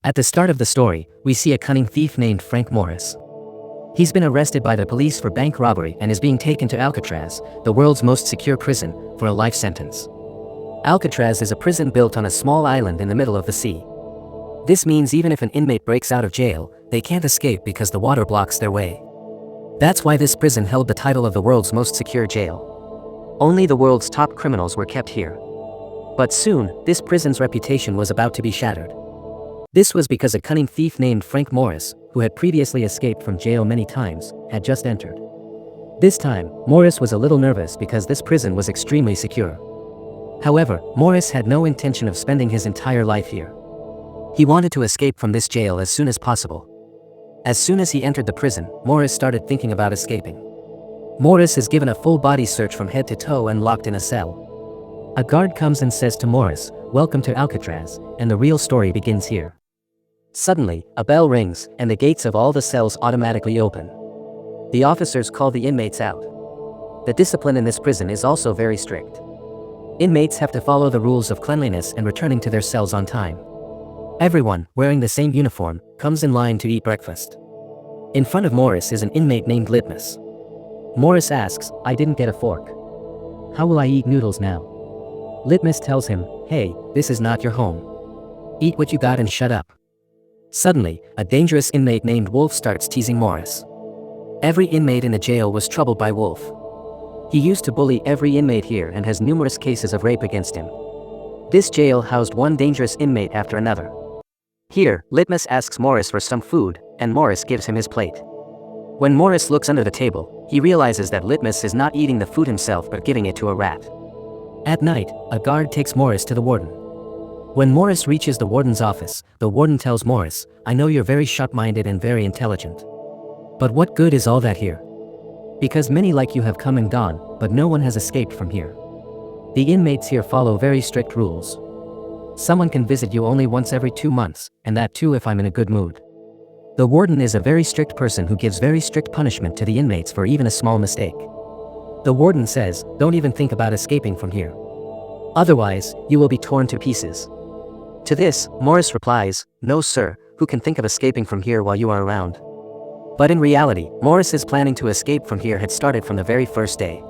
At the start of the story, we see a cunning thief named Frank Morris. He's been arrested by the police for bank robbery and is being taken to Alcatraz, the world's most secure prison, for a life sentence. Alcatraz is a prison built on a small island in the middle of the sea. This means even if an inmate breaks out of jail, they can't escape because the water blocks their way. That's why this prison held the title of the world's most secure jail. Only the world's top criminals were kept here. But soon, this prison's reputation was about to be shattered. This was because a cunning thief named Frank Morris, who had previously escaped from jail many times, had just entered. This time, Morris was a little nervous because this prison was extremely secure. However, Morris had no intention of spending his entire life here. He wanted to escape from this jail as soon as possible. As soon as he entered the prison, Morris started thinking about escaping. Morris is given a full-body search from head to toe and locked in a cell. A guard comes and says to Morris, "Welcome to Alcatraz," and the real story begins here. Suddenly, a bell rings, and the gates of all the cells automatically open. The officers call the inmates out. The discipline in this prison is also very strict. Inmates have to follow the rules of cleanliness and returning to their cells on time. Everyone, wearing the same uniform, comes in line to eat breakfast. In front of Morris is an inmate named Litmus. Morris asks, "I didn't get a fork. How will I eat noodles now?" Litmus tells him, "Hey, this is not your home. Eat what you got and shut up." Suddenly, a dangerous inmate named Wolf starts teasing Morris. Every inmate in the jail was troubled by Wolf. He used to bully every inmate here and has numerous cases of rape against him. This jail housed one dangerous inmate after another. Here, Litmus asks Morris for some food, and Morris gives him his plate. When Morris looks under the table, he realizes that Litmus is not eating the food himself but giving it to a rat. At night, a guard takes Morris to the warden. When Morris reaches the warden's office, the warden tells Morris, "I know you're very sharp-minded and very intelligent. But what good is all that here? Because many like you have come and gone, but no one has escaped from here. The inmates here follow very strict rules. Someone can visit you only once every 2 months, and that too if I'm in a good mood." The warden is a very strict person who gives very strict punishment to the inmates for even a small mistake. The warden says, "Don't even think about escaping from here. Otherwise, you will be torn to pieces." To this, Morris replies, "No sir, who can think of escaping from here while you are around?" But in reality, Morris's planning to escape from here had started from the very first day.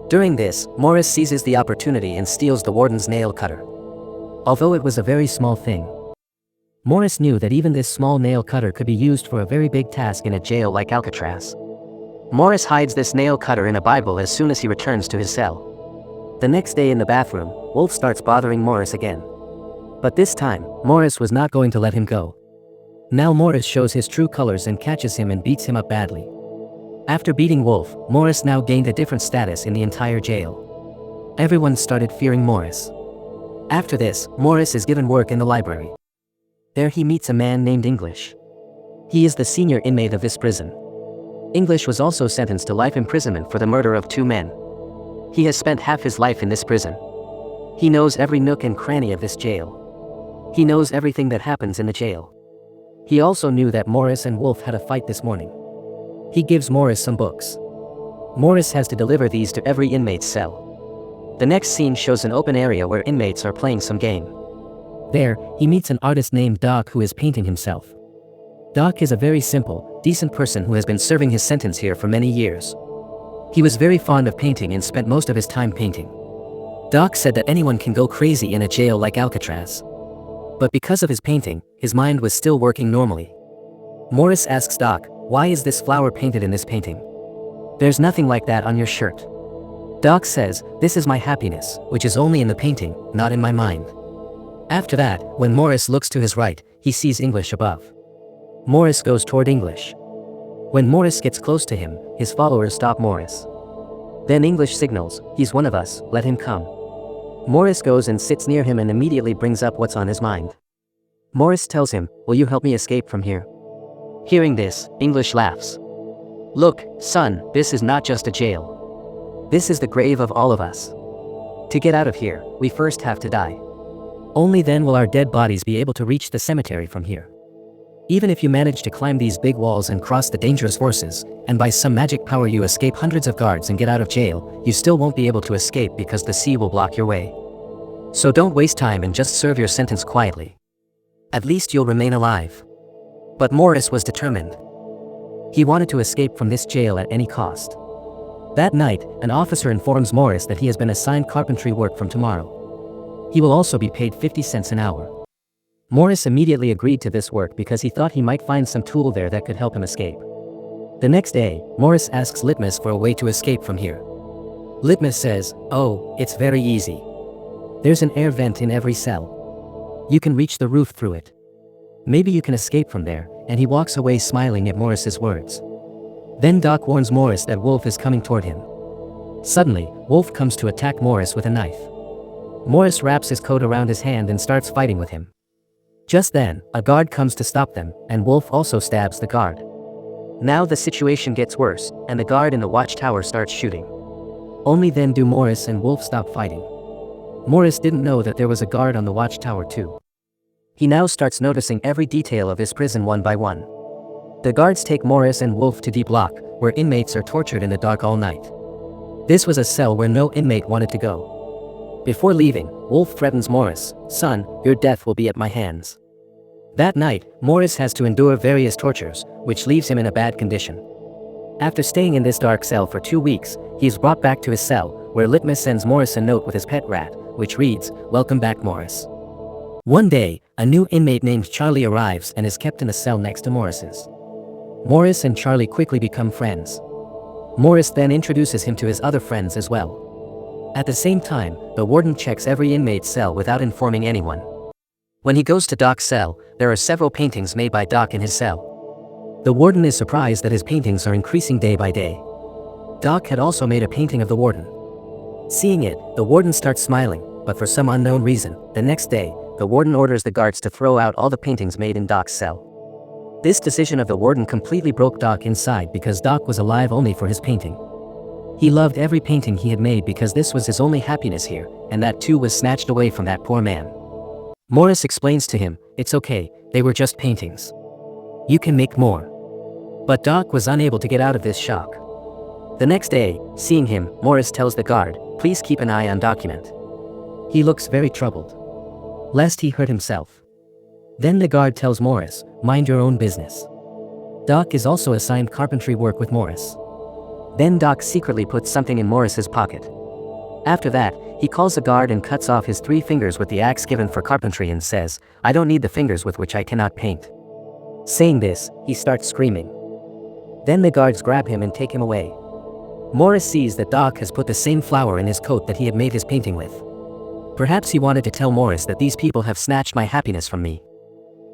During this, Morris seizes the opportunity and steals the warden's nail cutter. Although it was a very small thing, Morris knew that even this small nail cutter could be used for a very big task in a jail like Alcatraz. Morris hides this nail cutter in a Bible as soon as he returns to his cell. The next day in the bathroom, Wolf starts bothering Morris again. But this time, Morris was not going to let him go. Now Morris shows his true colors and catches him and beats him up badly. After beating Wolf, Morris now gained a different status in the entire jail. Everyone started fearing Morris. After this, Morris is given work in the library. There he meets a man named English. He is the senior inmate of this prison. English was also sentenced to life imprisonment for the murder of 2 men. He has spent half his life in this prison. He knows every nook and cranny of this jail. He knows everything that happens in the jail. He also knew that Morris and Wolf had a fight this morning. He gives Morris some books. Morris has to deliver these to every inmate's cell. The next scene shows an open area where inmates are playing some game. There, he meets an artist named Doc who is painting himself. Doc is a very simple, decent person who has been serving his sentence here for many years. He was very fond of painting and spent most of his time painting. Doc said that anyone can go crazy in a jail like Alcatraz. But because of his painting, his mind was still working normally. Morris asks Doc, "Why is this flower painted in this painting? There's nothing like that on your shirt." Doc says, "This is my happiness, which is only in the painting, not in my mind." After that, when Morris looks to his right, he sees English above. Morris goes toward English. When Morris gets close to him, his followers stop Morris. Then English signals, "He's one of us, let him come." Morris goes and sits near him and immediately brings up what's on his mind. Morris tells him, "Will you help me escape from here?" Hearing this, English laughs. "Look, son, this is not just a jail. This is the grave of all of us. To get out of here, we first have to die. Only then will our dead bodies be able to reach the cemetery from here. Even if you manage to climb these big walls and cross the dangerous forces, and by some magic power you escape hundreds of guards and get out of jail, you still won't be able to escape because the sea will block your way. So don't waste time and just serve your sentence quietly." At least you'll remain alive. But Morris was determined. He wanted to escape from this jail at any cost. That night, an officer informs Morris that he has been assigned carpentry work from tomorrow. He will also be paid 50 cents an hour. Morris immediately agreed to this work because he thought he might find some tool there that could help him escape. The next day, Morris asks Litmus for a way to escape from here. Litmus says, "Oh, it's very easy. There's an air vent in every cell. You can reach the roof through it. Maybe you can escape from there," and he walks away smiling at Morris's words. Then Doc warns Morris that Wolf is coming toward him. Suddenly, Wolf comes to attack Morris with a knife. Morris wraps his coat around his hand and starts fighting with him. Just then, a guard comes to stop them, and Wolf also stabs the guard. Now the situation gets worse, and the guard in the watchtower starts shooting. Only then do Morris and Wolf stop fighting. Morris didn't know that there was a guard on the watchtower too. He now starts noticing every detail of his prison one by one. The guards take Morris and Wolf to D Block, where inmates are tortured in the dark all night. This was a cell where no inmate wanted to go. Before leaving, Wolf threatens Morris, "Son, your death will be at my hands." That night, Morris has to endure various tortures, which leaves him in a bad condition. After staying in this dark cell for 2 weeks, he is brought back to his cell, where Litmus sends Morris a note with his pet rat, which reads, "Welcome back, Morris." One day, a new inmate named Charlie arrives and is kept in the cell next to Morris's. Morris and Charlie quickly become friends. Morris then introduces him to his other friends as well. At the same time, the warden checks every inmate's cell without informing anyone. When he goes to Doc's cell, there are several paintings made by Doc in his cell. The warden is surprised that his paintings are increasing day by day. Doc had also made a painting of the warden. Seeing it, the warden starts smiling, but for some unknown reason, the next day, the warden orders the guards to throw out all the paintings made in Doc's cell. This decision of the warden completely broke Doc inside because Doc was alive only for his painting. He loved every painting he had made because this was his only happiness here, and that too was snatched away from that poor man. Morris explains to him, "It's okay, they were just paintings. You can make more." But Doc was unable to get out of this shock. The next day, seeing him, Morris tells the guard, "Please keep an eye on Document." He looks very troubled, lest he hurt himself. Then the guard tells Morris, "Mind your own business." Doc is also assigned carpentry work with Morris. Then Doc secretly puts something in Morris's pocket. After that, he calls the guard and cuts off his 3 fingers with the axe given for carpentry and says, "I don't need the fingers with which I cannot paint." Saying this, he starts screaming. Then the guards grab him and take him away. Morris sees that Doc has put the same flower in his coat that he had made his painting with. Perhaps he wanted to tell Morris that these people have snatched my happiness from me.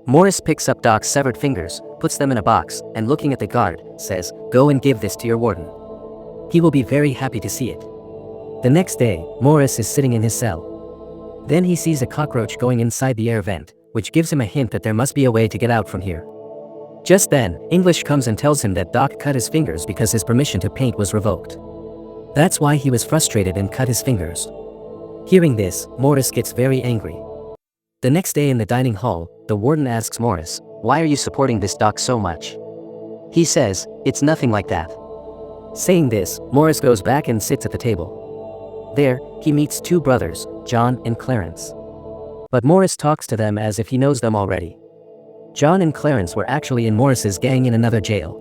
Morris picks up Doc's severed fingers, puts them in a box, and looking at the guard, says, "Go and give this to your warden. He will be very happy to see it." The next day, Morris is sitting in his cell. Then he sees a cockroach going inside the air vent, which gives him a hint that there must be a way to get out from here. Just then, English comes and tells him that Doc cut his fingers because his permission to paint was revoked. That's why he was frustrated and cut his fingers. Hearing this, Morris gets very angry. The next day in the dining hall, the warden asks Morris, "Why are you supporting this Doc so much?" He says, "It's nothing like that." Saying this, Morris goes back and sits at the table. There, he meets 2 brothers, John and Clarence. But Morris talks to them as if he knows them already. John and Clarence were actually in Morris's gang in another jail.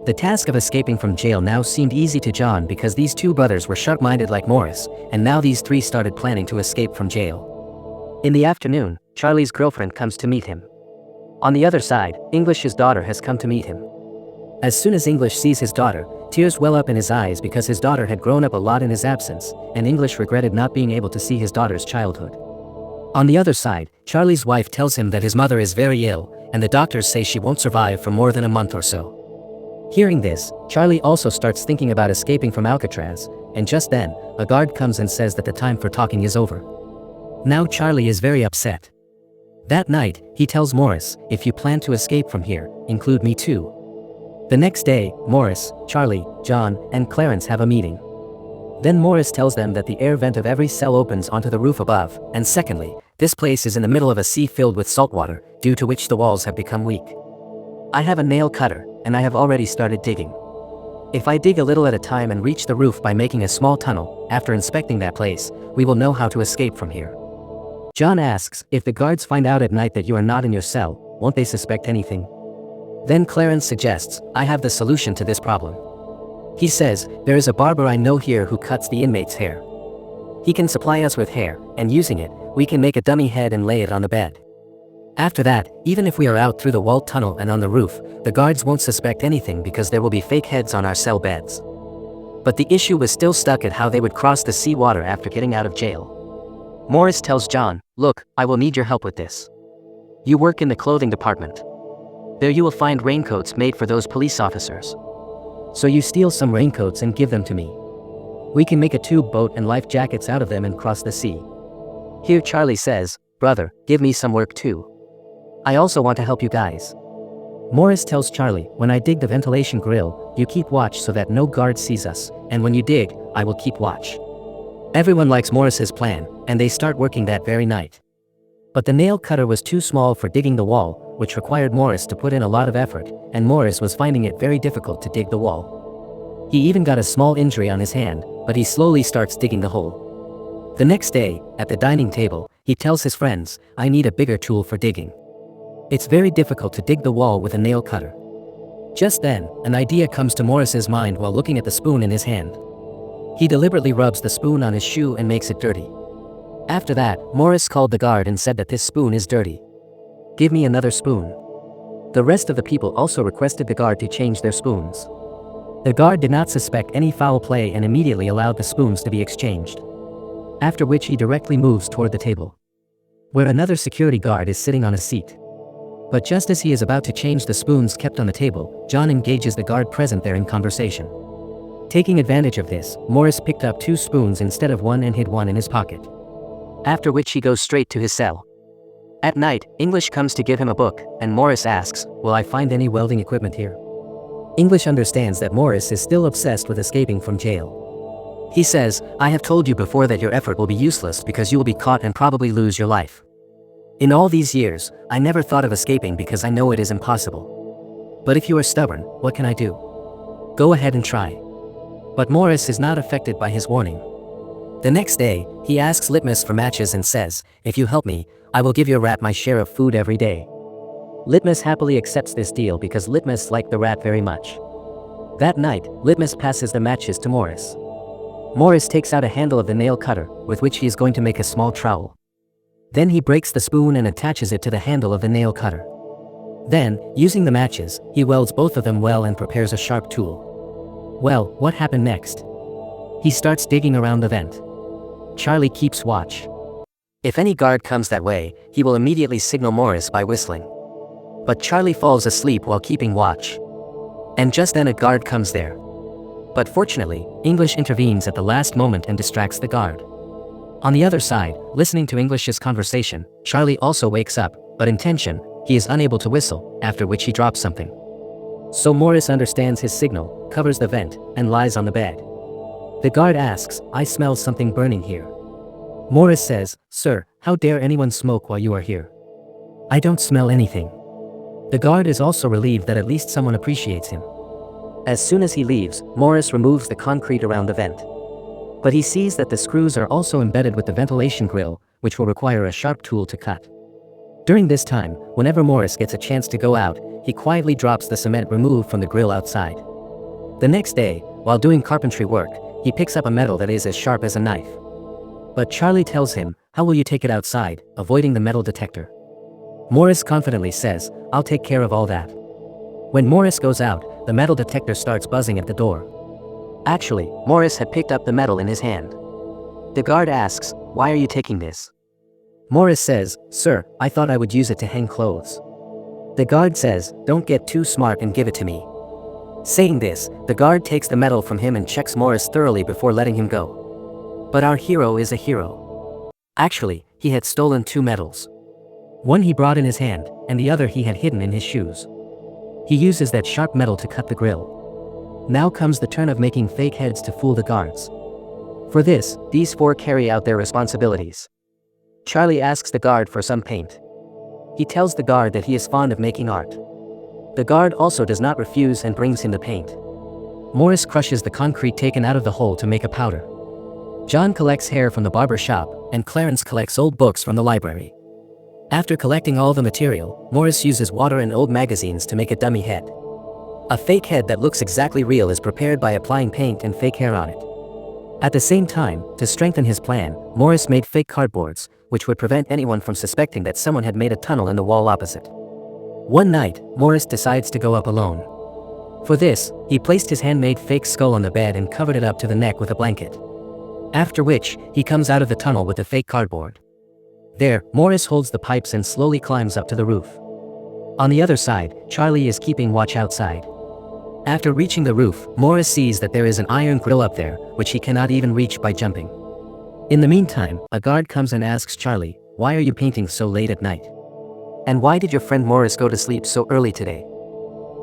The task of escaping from jail now seemed easy to John because these 2 brothers were sharp-minded like Morris, and now these 3 started planning to escape from jail. In the afternoon, Charlie's girlfriend comes to meet him. On the other side, English's daughter has come to meet him. As soon as English sees his daughter, tears well up in his eyes because his daughter had grown up a lot in his absence, and English regretted not being able to see his daughter's childhood. On the other side, Charlie's wife tells him that his mother is very ill, and the doctors say she won't survive for more than a month or so. Hearing this, Charlie also starts thinking about escaping from Alcatraz, and just then, a guard comes and says that the time for talking is over. Now Charlie is very upset. That night, he tells Morris, "If you plan to escape from here, include me too." The next day, Morris, Charlie, John, and Clarence have a meeting. Then Morris tells them that the air vent of every cell opens onto the roof above, and secondly, this place is in the middle of a sea filled with salt water, due to which the walls have become weak. I have a nail cutter, and I have already started digging. If I dig a little at a time and reach the roof by making a small tunnel, after inspecting that place, we will know how to escape from here. John asks, if the guards find out at night that you are not in your cell, won't they suspect anything? Then Clarence suggests, I have the solution to this problem. He says, there is a barber I know here who cuts the inmates' hair. He can supply us with hair, and using it, we can make a dummy head and lay it on the bed. After that, even if we are out through the walled tunnel and on the roof, the guards won't suspect anything because there will be fake heads on our cell beds. But the issue was still stuck at how they would cross the sea water after getting out of jail. Morris tells John, look, I will need your help with this. You work in the clothing department. There you will find raincoats made for those police officers. So you steal some raincoats and give them to me. We can make a tube boat and life jackets out of them and cross the sea. Here Charlie says, brother, give me some work too. I also want to help you guys. Morris tells Charlie, when I dig the ventilation grill, you keep watch so that no guard sees us, and when you dig, I will keep watch. Everyone likes Morris's plan, and they start working that very night. But the nail cutter was too small for digging the wall, which required Morris to put in a lot of effort, and Morris was finding it very difficult to dig the wall. He even got a small injury on his hand, but he slowly starts digging the hole. The next day, at the dining table, he tells his friends, I need a bigger tool for digging. It's very difficult to dig the wall with a nail cutter. Just then, an idea comes to Morris's mind while looking at the spoon in his hand. He deliberately rubs the spoon on his shoe and makes it dirty. After that, Morris called the guard and said that this spoon is dirty. Give me another spoon. The rest of the people also requested the guard to change their spoons. The guard did not suspect any foul play and immediately allowed the spoons to be exchanged. After which he directly moves toward the table, where another security guard is sitting on a seat. But just as he is about to change the spoons kept on the table, John engages the guard present there in conversation. Taking advantage of this, Morris picked up 2 spoons instead of 1 and hid one in his pocket. After which he goes straight to his cell. At night, English comes to give him a book, and Morris asks, will I find any welding equipment here? English understands that Morris is still obsessed with escaping from jail. He says, I have told you before that your effort will be useless because you will be caught and probably lose your life. In all these years, I never thought of escaping because I know it is impossible. But if you are stubborn, what can I do? Go ahead and try. But Morris is not affected by his warning. The next day, he asks Litmus for matches and says, if you help me, I will give your rat my share of food every day. Litmus happily accepts this deal because Litmus liked the rat very much. That night, Litmus passes the matches to Morris. Morris takes out a handle of the nail cutter, with which he is going to make a small trowel. Then he breaks the spoon and attaches it to the handle of the nail cutter. Then, using the matches, he welds both of them well and prepares a sharp tool. Well, what happened next? He starts digging around the vent. Charlie keeps watch. If any guard comes that way, he will immediately signal Morris by whistling. But Charlie falls asleep while keeping watch. And just then a guard comes there. But fortunately, English intervenes at the last moment and distracts the guard. On the other side, listening to English's conversation, Charlie also wakes up, but in tension, he is unable to whistle, after which he drops something. So Morris understands his signal, covers the vent, and lies on the bed. The guard asks, I smell something burning here. Morris says, sir, how dare anyone smoke while you are here? I don't smell anything. The guard is also relieved that at least someone appreciates him. As soon as he leaves, Morris removes the concrete around the vent. But he sees that the screws are also embedded with the ventilation grill, which will require a sharp tool to cut. During this time, whenever Morris gets a chance to go out, he quietly drops the cement removed from the grill outside. The next day, while doing carpentry work, he picks up a metal that is as sharp as a knife. But Charlie tells him, how will you take it outside, avoiding the metal detector? Morris confidently says, I'll take care of all that. When Morris goes out, the metal detector starts buzzing at the door. Actually, Morris had picked up the metal in his hand. The guard asks, why are you taking this? Morris says, sir, I thought I would use it to hang clothes. The guard says, don't get too smart and give it to me. Saying this, the guard takes the metal from him and checks Morris thoroughly before letting him go. But our hero is a hero. Actually, he had stolen 2 metals. One he brought in his hand, and the other he had hidden in his shoes. He uses that sharp metal to cut the grill. Now comes the turn of making fake heads to fool the guards. For this, these 4 carry out their responsibilities. Charlie asks the guard for some paint. He tells the guard that he is fond of making art. The guard also does not refuse and brings him the paint. Morris crushes the concrete taken out of the hole to make a powder. John collects hair from the barber shop, and Clarence collects old books from the library. After collecting all the material, Morris uses water and old magazines to make a dummy head. A fake head that looks exactly real is prepared by applying paint and fake hair on it. At the same time, to strengthen his plan, Morris made fake cardboards, which would prevent anyone from suspecting that someone had made a tunnel in the wall opposite. One night, Morris decides to go up alone. For this, he placed his handmade fake skull on the bed and covered it up to the neck with a blanket. After which, he comes out of the tunnel with the fake cardboard. There, Morris holds the pipes and slowly climbs up to the roof. On the other side, Charlie is keeping watch outside. After reaching the roof, Morris sees that there is an iron grill up there, which he cannot even reach by jumping. In the meantime, a guard comes and asks Charlie, "Why are you painting so late at night? And why did your friend Morris go to sleep so early today?"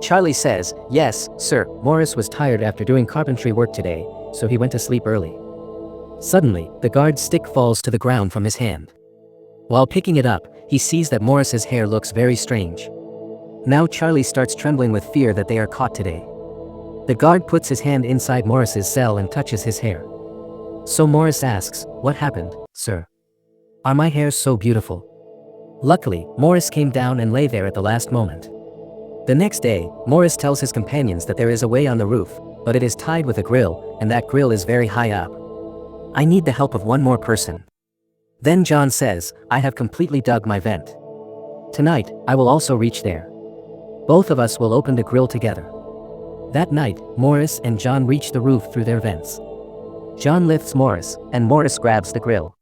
Charlie says, "Yes, sir, Morris was tired after doing carpentry work today, so he went to sleep early." Suddenly, the guard's stick falls to the ground from his hand. While picking it up, he sees that Morris's hair looks very strange. Now Charlie starts trembling with fear that they are caught today. The guard puts his hand inside Morris's cell and touches his hair. So Morris asks, "What happened, sir? Are my hairs so beautiful?" Luckily, Morris came down and lay there at the last moment. The next day, Morris tells his companions that there is a way on the roof, but it is tied with a grill, and that grill is very high up. "I need the help of one more person." Then John says, "I have completely dug my vent. Tonight, I will also reach there. Both of us will open the grill together." That night, Morris and John reach the roof through their vents. John lifts Morris, and Morris grabs the grill.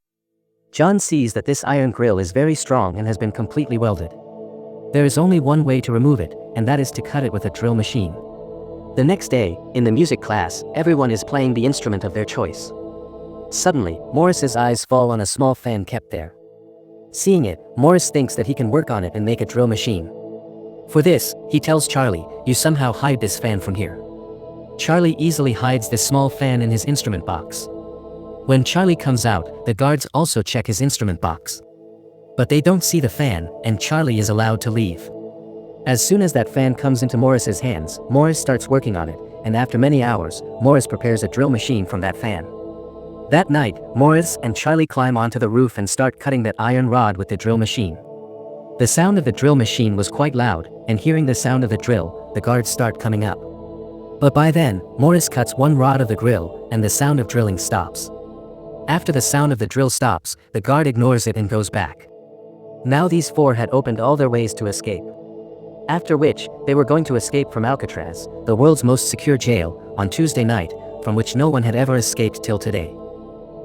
John sees that this iron grill is very strong and has been completely welded. There is only one way to remove it, and that is to cut it with a drill machine. The next day, in the music class, everyone is playing the instrument of their choice. Suddenly, Morris's eyes fall on a small fan kept there. Seeing it, Morris thinks that he can work on it and make a drill machine. For this, he tells Charlie, "You somehow hide this fan from here." Charlie easily hides this small fan in his instrument box. When Charlie comes out, the guards also check his instrument box. But they don't see the fan, and Charlie is allowed to leave. As soon as that fan comes into Morris's hands, Morris starts working on it, and after many hours, Morris prepares a drill machine from that fan. That night, Morris and Charlie climb onto the roof and start cutting that iron rod with the drill machine. The sound of the drill machine was quite loud, and hearing the sound of the drill, the guards start coming up. But by then, Morris cuts one rod of the grill, and the sound of drilling stops. After the sound of the drill stops, the guard ignores it and goes back. Now these four had opened all their ways to escape. After which, they were going to escape from Alcatraz, the world's most secure jail, on Tuesday night, from which no one had ever escaped till today.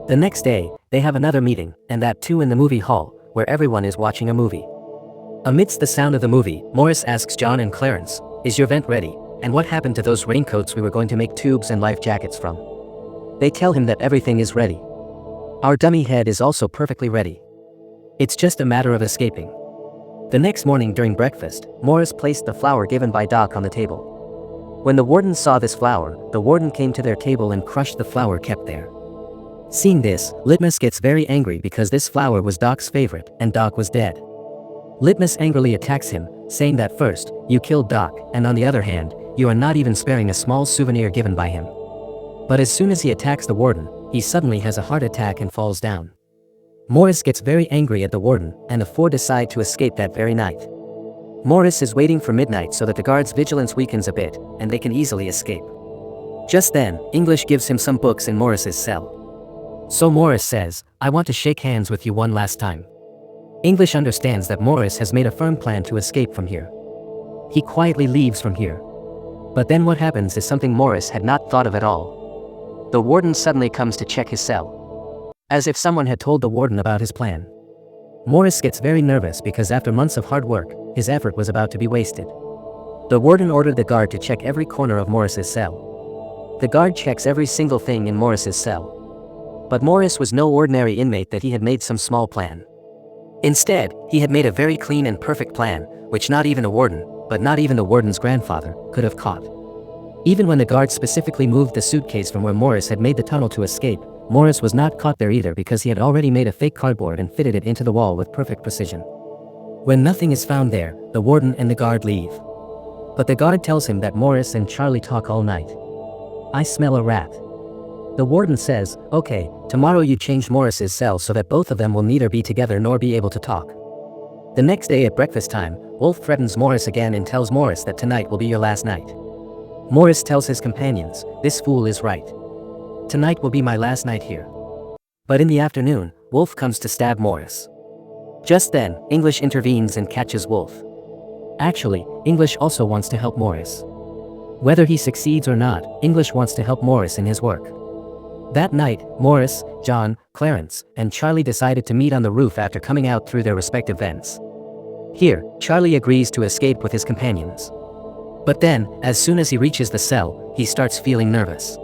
The next day, they have another meeting, and that too in the movie hall, where everyone is watching a movie. Amidst the sound of the movie, Morris asks John and Clarence, "Is your vent ready? And what happened to those raincoats we were going to make tubes and life jackets from?" They tell him that everything is ready. "Our dummy head is also perfectly ready. It's just a matter of escaping." The next morning during breakfast, Morris placed the flower given by Doc on the table. When the warden saw this flower, the warden came to their table and crushed the flower kept there. Seeing this, Litmus gets very angry because this flower was Doc's favorite, and Doc was dead. Litmus angrily attacks him, saying that first, you killed Doc, and on the other hand, you are not even sparing a small souvenir given by him. But as soon as he attacks the warden, he suddenly has a heart attack and falls down. Morris gets very angry at the warden, and the four decide to escape that very night. Morris is waiting for midnight so that the guards' vigilance weakens a bit, and they can easily escape. Just then, English gives him some books in Morris's cell. So Morris says, "I want to shake hands with you one last time." English understands that Morris has made a firm plan to escape from here. He quietly leaves from here. But then what happens is something Morris had not thought of at all. The warden suddenly comes to check his cell. As if someone had told the warden about his plan. Morris gets very nervous because after months of hard work, his effort was about to be wasted. The warden ordered the guard to check every corner of Morris's cell. The guard checks every single thing in Morris's cell. But Morris was no ordinary inmate that he had made some small plan. Instead, he had made a very clean and perfect plan, which not even a warden, but not even the warden's grandfather, could have caught. Even when the guard specifically moved the suitcase from where Morris had made the tunnel to escape, Morris was not caught there either because he had already made a fake cardboard and fitted it into the wall with perfect precision. When nothing is found there, the warden and the guard leave. But the guard tells him that Morris and Charlie talk all night. "I smell a rat." The warden says, "Okay, tomorrow you change Morris's cell so that both of them will neither be together nor be able to talk." The next day at breakfast time, Wolf threatens Morris again and tells Morris that tonight will be your last night. Morris tells his companions, "This fool is right. Tonight will be my last night here." But in the afternoon, Wolf comes to stab Morris. Just then, English intervenes and catches Wolf. Actually, English also wants to help Morris. Whether he succeeds or not, English wants to help Morris in his work. That night, Morris, John, Clarence, and Charlie decided to meet on the roof after coming out through their respective vents. Here, Charlie agrees to escape with his companions. But then, as soon as he reaches the cell, he starts feeling nervous.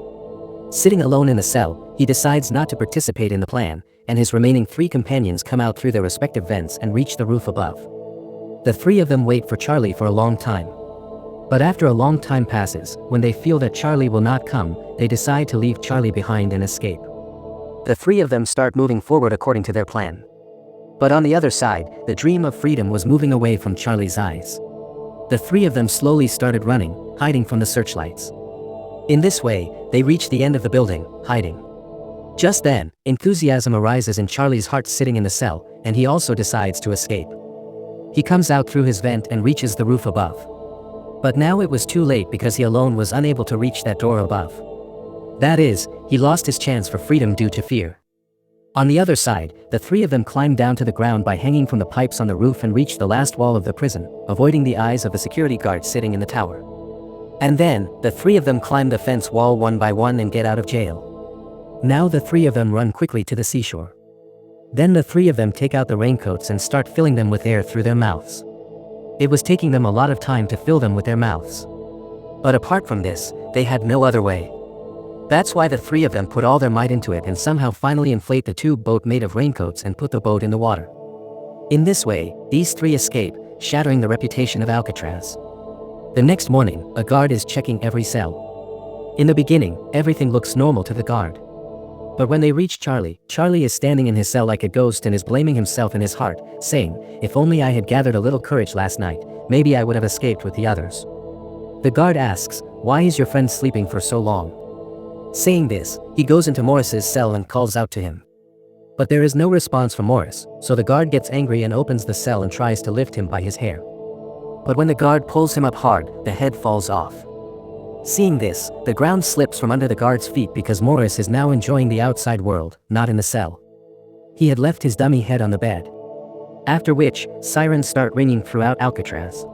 Sitting alone in the cell, he decides not to participate in the plan, and his remaining 3 companions come out through their respective vents and reach the roof above. The 3 of them wait for Charlie for a long time. But after a long time passes, when they feel that Charlie will not come, they decide to leave Charlie behind and escape. The 3 of them start moving forward according to their plan. But on the other side, the dream of freedom was moving away from Charlie's eyes. The 3 of them slowly started running, hiding from the searchlights. In this way, they reach the end of the building, hiding. Just then, enthusiasm arises in Charlie's heart sitting in the cell, and he also decides to escape. He comes out through his vent and reaches the roof above. But now it was too late because he alone was unable to reach that door above. That is, he lost his chance for freedom due to fear. On the other side, the 3 of them climbed down to the ground by hanging from the pipes on the roof and reached the last wall of the prison, avoiding the eyes of the security guard sitting in the tower. And then, the 3 of them climb the fence wall one by one and get out of jail. Now the 3 of them run quickly to the seashore. Then the 3 of them take out the raincoats and start filling them with air through their mouths. It was taking them a lot of time to fill them with their mouths. But apart from this, they had no other way. That's why the 3 of them put all their might into it and somehow finally inflate the tube boat made of raincoats and put the boat in the water. In this way, these 3 escape, shattering the reputation of Alcatraz. The next morning, a guard is checking every cell. In the beginning, everything looks normal to the guard. But when they reach Charlie, Charlie is standing in his cell like a ghost and is blaming himself in his heart, saying, "If only I had gathered a little courage last night, maybe I would have escaped with the others." The guard asks, "Why is your friend sleeping for so long?" Saying this, he goes into Morris's cell and calls out to him. But there is no response from Morris, so the guard gets angry and opens the cell and tries to lift him by his hair. But when the guard pulls him up hard, the head falls off. Seeing this, the ground slips from under the guard's feet because Morris is now enjoying the outside world, not in the cell. He had left his dummy head on the bed. After which, sirens start ringing throughout Alcatraz.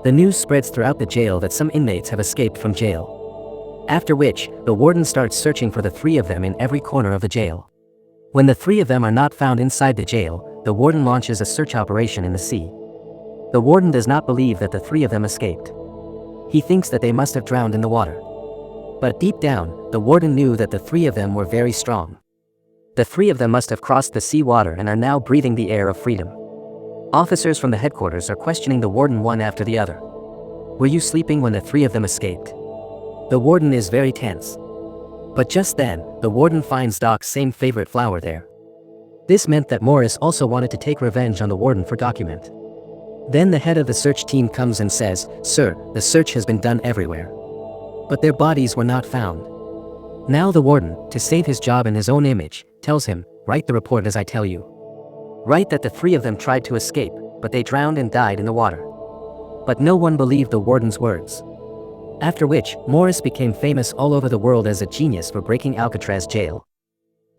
The news spreads throughout the jail that some inmates have escaped from jail. After which, the warden starts searching for the 3 of them in every corner of the jail. When the 3 of them are not found inside the jail, the warden launches a search operation in the sea. The warden does not believe that the 3 of them escaped. He thinks that they must have drowned in the water. But deep down, the warden knew that the 3 of them were very strong. The 3 of them must have crossed the sea water and are now breathing the air of freedom. Officers from the headquarters are questioning the warden one after the other. "Were you sleeping when the 3 of them escaped?" The warden is very tense. But just then, the warden finds Doc's same favorite flower there. This meant that Morris also wanted to take revenge on the warden for document. Then the head of the search team comes and says, "Sir, the search has been done everywhere. But their bodies were not found." Now the warden, to save his job and his own image, tells him, "Write the report as I tell you. Write that the 3 of them tried to escape, but they drowned and died in the water." But no one believed the warden's words. After which, Morris became famous all over the world as a genius for breaking Alcatraz jail.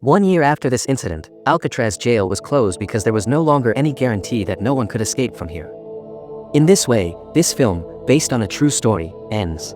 1 year after this incident, Alcatraz jail was closed because there was no longer any guarantee that no one could escape from here. In this way, this film, based on a true story, ends.